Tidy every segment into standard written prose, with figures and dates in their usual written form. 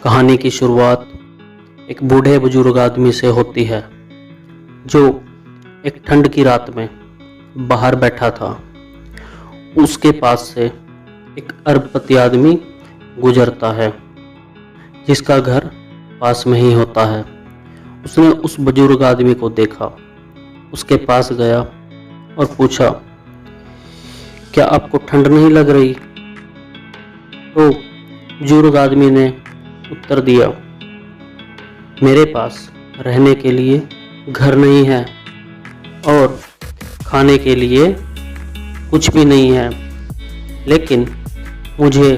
कहानी की शुरुआत एक बूढ़े बुजुर्ग आदमी से होती है जो एक ठंड की रात में बाहर बैठा था। उसके पास से एक अरबपति आदमी गुजरता है जिसका घर पास में ही होता है। उसने उस बुजुर्ग आदमी को देखा, उसके पास गया और पूछा, क्या आपको ठंड नहीं लग रही? तो बुजुर्ग आदमी ने उत्तर दिया, मेरे पास रहने के लिए घर नहीं है और खाने के लिए कुछ भी नहीं है, लेकिन मुझे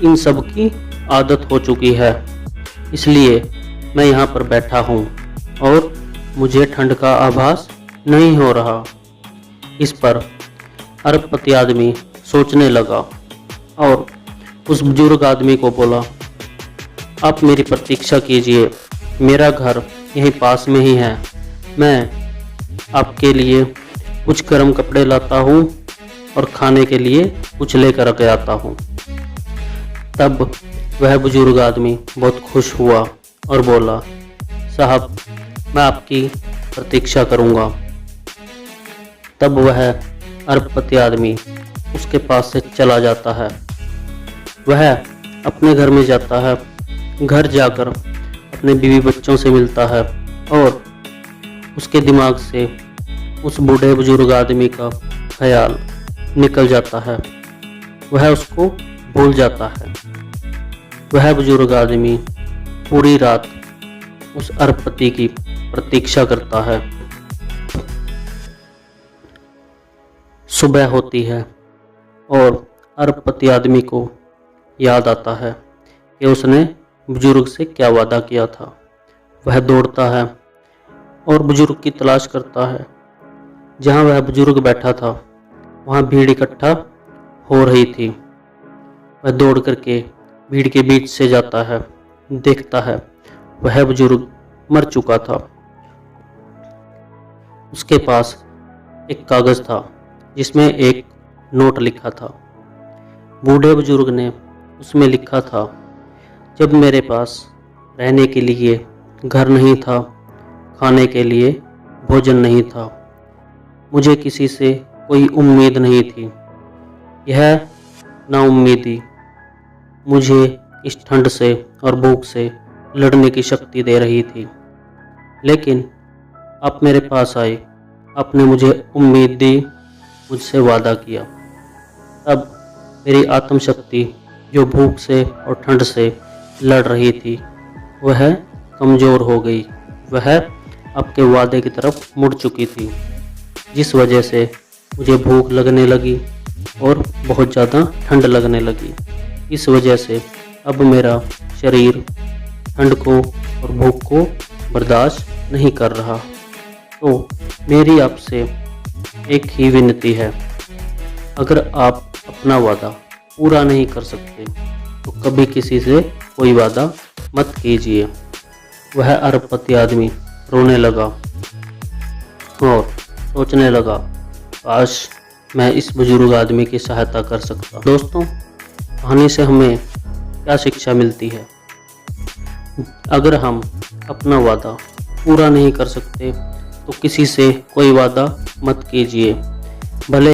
इन सब की आदत हो चुकी है, इसलिए मैं यहाँ पर बैठा हूँ और मुझे ठंड का आभास नहीं हो रहा। इस पर अरबपति आदमी सोचने लगा और उस बुजुर्ग आदमी को बोला, आप मेरी प्रतीक्षा कीजिए, मेरा घर यहीं पास में ही है, मैं आपके लिए कुछ गर्म कपड़े लाता हूँ और खाने के लिए कुछ लेकर के आता हूँ। तब वह बुजुर्ग आदमी बहुत खुश हुआ और बोला, साहब मैं आपकी प्रतीक्षा करूँगा। तब वह अरबपति आदमी उसके पास से चला जाता है। वह अपने घर में जाता है, घर जाकर अपने बीवी बच्चों से मिलता है और उसके दिमाग से उस बूढ़े बुजुर्ग आदमी का ख्याल निकल जाता है, वह उसको भूल जाता है। वह बुजुर्ग आदमी पूरी रात उस अरबपति की प्रतीक्षा करता है। सुबह होती है और अरबपति आदमी को याद आता है कि उसने बुजुर्ग से क्या वादा किया था। वह दौड़ता है और बुजुर्ग की तलाश करता है। जहाँ वह बुजुर्ग बैठा था वहाँ भीड़ इकट्ठा हो रही थी। वह दौड़ करके भीड़ के बीच से जाता है, देखता है वह बुजुर्ग मर चुका था। उसके पास एक कागज था जिसमें एक नोट लिखा था। बूढ़े बुजुर्ग ने उसमें लिखा था, जब मेरे पास रहने के लिए घर नहीं था, खाने के लिए भोजन नहीं था, मुझे किसी से कोई उम्मीद नहीं थी, यह नाउम्मीदी मुझे इस ठंड से और भूख से लड़ने की शक्ति दे रही थी। लेकिन आप मेरे पास आए, आपने मुझे उम्मीद दी, मुझसे वादा किया। तब मेरी आत्मशक्ति जो भूख से और ठंड से लड़ रही थी वह कमज़ोर हो गई, वह आपके वादे की तरफ मुड़ चुकी थी, जिस वजह से मुझे भूख लगने लगी और बहुत ज़्यादा ठंड लगने लगी। इस वजह से अब मेरा शरीर ठंड को और भूख को बर्दाश्त नहीं कर रहा। तो मेरी आपसे एक ही विनती है, अगर आप अपना वादा पूरा नहीं कर सकते तो कभी किसी से कोई वादा मत कीजिए। वह अरबपति आदमी रोने लगा और सोचने लगा, काश मैं इस बुजुर्ग आदमी की सहायता कर सकता। दोस्तों, कहानी से हमें क्या शिक्षा मिलती है? अगर हम अपना वादा पूरा नहीं कर सकते तो किसी से कोई वादा मत कीजिए, भले